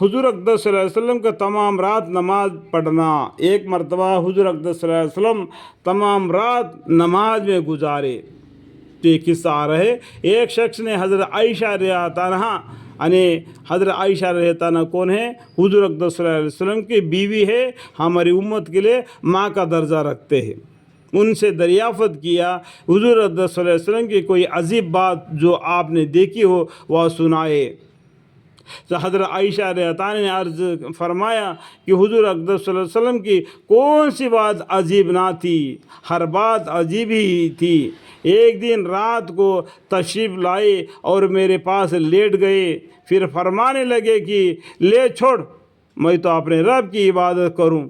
حضور اقدس صلی اللہ علیہ وسلم کا تمام رات نماز پڑھنا۔ ایک مرتبہ حضور اقدس صلی اللہ علیہ وسلم تمام رات نماز میں گزارے۔ تو یہ قصہ آ رہے، ایک شخص نے حضرت عائشہ رضی اللہ عنہا، یعنی حضرت عائشہ رضی اللہ عنہ کون ہے؟ حضور اقدس صلی اللہ علیہ وسلم کی بیوی ہے، ہماری امت کے لیے ماں کا درجہ رکھتے ہیں۔ ان سے دریافت کیا حضور اقدس صلی اللہ علیہ وسلم کی کوئی عجیب بات جو آپ نے دیکھی ہو وہ سنائے۔ تو حضرت عائشہ رضی اللہ عنہ نے عرض فرمایا کہ حضور اقدس صلی اللہ علیہ وسلم کی کون سی بات عجیب نہ تھی، ہر بات عجیب ہی تھی۔ ایک دن رات کو تشریف لائے اور میرے پاس لیٹ گئے، پھر فرمانے لگے کہ لے چھوڑ، میں تو اپنے رب کی عبادت کروں۔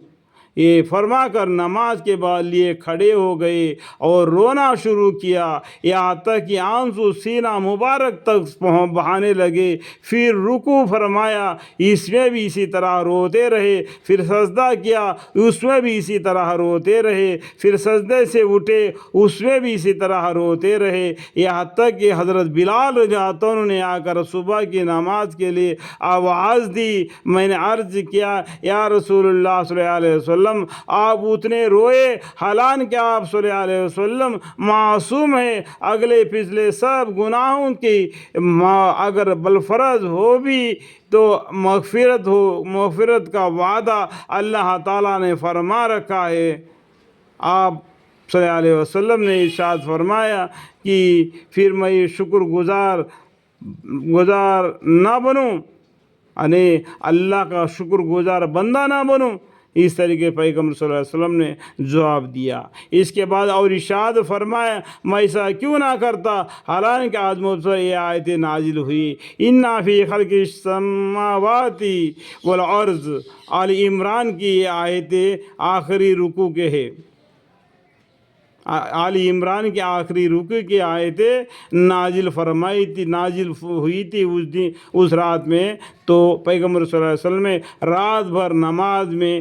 یہ فرما کر نماز کے بعد لیے کھڑے ہو گئے اور رونا شروع کیا، یہاں تک کہ آنسو سینہ مبارک تک بہانے لگے۔ پھر رکوع فرمایا، اس میں بھی اسی طرح روتے رہے، پھر سجدہ کیا، اس میں بھی اسی طرح روتے رہے، پھر سجدے سے اٹھے، اس میں بھی اسی طرح روتے رہے، یہاں تک کہ حضرت بلال رضی اللہ عنہ نے آ کر صبح کی نماز کے لیے آواز دی۔ میں نے عرض کیا، یا رسول اللہ صلی اللہ علیہ وسلم، آپ اتنے روئے، حالانکہ آپ صلی اللہ علیہ وسلم معصوم ہیں، اگلے پچھلے سب گناہوں کی اگر بالفرض ہو بھی تو مغفرت کا وعدہ اللہ تعالیٰ نے فرما رکھا ہے۔ آپ صلی اللہ علیہ وسلم نے ارشاد فرمایا کہ پھر میں شکر گزار نہ بنوں، یعنی اللہ کا شکر گزار بندہ نہ بنوں؟ اس طریقے پیغمبر صلی اللہ علیہ وسلم نے جواب دیا۔ اس کے بعد اور ارشاد فرمایا، میں ایسا کیوں نہ کرتا حالانکہ آج مجھ پر یہ آیتیں نازل ہوئی، اِنَّ فِي خَلْقِ السَّمَاوَاتِ وَالْأَرْضِ۔ آل عمران کی یہ آیتیں آخری رکوع کے ہے، آل عمران کے آخری رکوع کی آیتیں نازل ہوئی تھی اس رات میں۔ تو پیغمبر صلی اللہ علیہ وسلم رات بھر نماز میں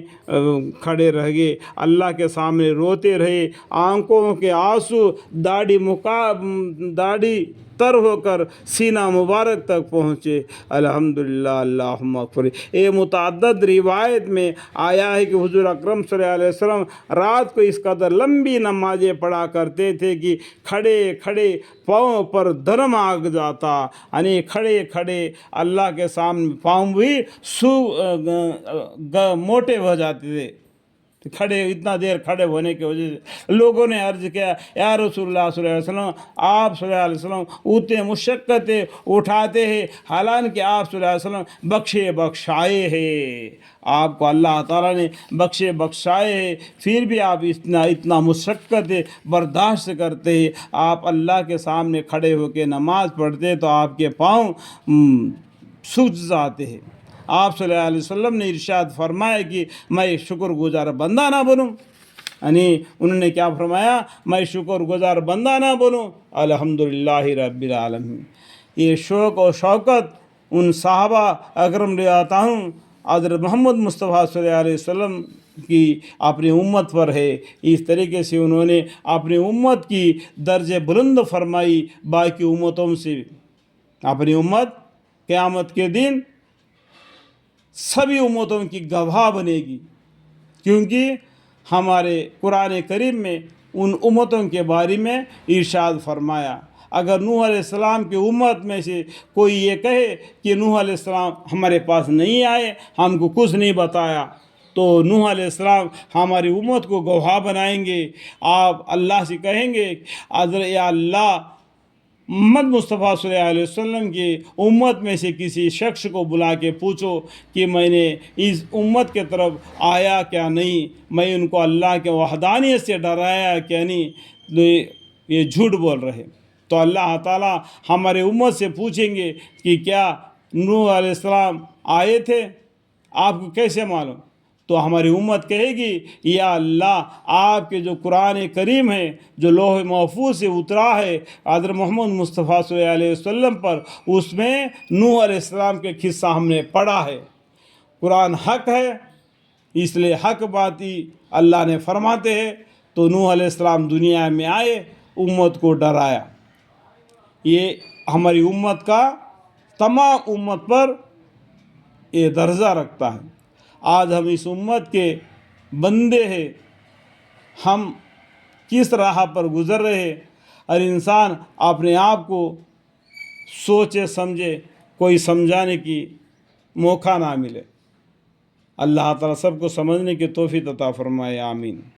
کھڑے رہ گئے، اللہ کے سامنے روتے رہے، آنکھوں کے آنسو داڑھی تر ہو کر سینہ مبارک تک پہنچے۔ الحمدللہ اللہم اغفر۔ یہ متعدد روایت میں آیا ہے کہ حضور اکرم صلی اللہ علیہ وسلم رات کو اس قدر لمبی نمازیں پڑھا کرتے تھے کہ کھڑے کھڑے پاؤں پر دھرم آ جاتا، یعنی کھڑے کھڑے اللہ کے سامنے پاؤں بھی موٹے ہو جاتے تھے، کھڑے اتنا دیر کھڑے ہونے کی وجہ سے۔ لوگوں نے عرض کیا، یا رسول اللہ صلی اللہ علیہ وسلم، آپ صلی اللہ علیہ وسلم اتنے مشقتیں اٹھاتے ہیں، حالانکہ آپ صلی اللہ علیہ وسلم بخشے بخشائے ہیں، آپ کو اللہ تعالیٰ نے بخشے بخشائے ہیں، پھر بھی آپ اتنا مشقتیں برداشت کرتے ہیں۔ آپ اللہ کے سامنے کھڑے ہو کے نماز پڑھتے تو آپ کے پاؤں سوج جاتے ہیں۔ آپ صلی اللہ علیہ وسلم نے ارشاد فرمایا کہ میں شکر گزار بندہ نہ بنوں، یعنی انہوں نے کیا فرمایا؟ میں شکر گزار بندہ نہ بنوں۔ الحمدللہ رب العالمین۔ یہ شوق و شوقت ان صحابہ اکرم رضی اللہ عنہم حضرت محمد مصطفیٰ صلی اللہ علیہ وسلم کی اپنی امت پر ہے۔ اس طریقے سے انہوں نے اپنی امت کی درجہ بلند فرمائی باقی امتوں سے۔ اپنی امت قیامت کے دن سبھی امتوں کی گواہ بنے گی، کیونکہ ہمارے قرآن کریم میں ان امتوں کے بارے میں ارشاد فرمایا۔ اگر نوح علیہ السلام کی امت میں سے کوئی یہ کہے کہ نوح علیہ السلام ہمارے پاس نہیں آئے، ہم کو کچھ نہیں بتایا، تو نوح علیہ السلام ہماری امت کو گواہ بنائیں گے۔ آپ اللہ سے کہیں گے، یا اللہ، محمد مصطفیٰ صلی اللہ علیہ وسلم کی امت میں سے کسی شخص کو بلا کے پوچھو کہ میں نے اس امت کے طرف آیا کیا نہیں، میں ان کو اللہ کے وحدانیت سے ڈرایا کیا نہیں، یہ جھوٹ بول رہے۔ تو اللہ تعالیٰ ہمارے امت سے پوچھیں گے کہ کیا نوح علیہ السلام آئے تھے، آپ کو کیسے معلوم؟ تو ہماری امت کہے گی، یا اللہ، آپ کے جو قرآن کریم ہے، جو لوح محفوظ سے اترا ہے حضرت محمد مصطفیٰ صلی اللہ علیہ وسلم پر، اس میں نوح علیہ السلام کے قصہ ہم نے پڑھا ہے۔ قرآن حق ہے، اس لیے حق بات ہی اللہ نے فرماتے ہیں۔ تو نوح علیہ السلام دنیا میں آئے، امت کو ڈرایا۔ یہ ہماری امت کا تمام امت پر یہ درجہ رکھتا ہے۔ آج ہم اس امت کے بندے ہیں، ہم کس راہ پر گزر رہے ہیں، اور انسان اپنے آپ کو سوچے سمجھے، کوئی سمجھانے کی موقع نہ ملے۔ اللہ تعالیٰ سب کو سمجھنے کی توفیق عطا فرمائے، آمین۔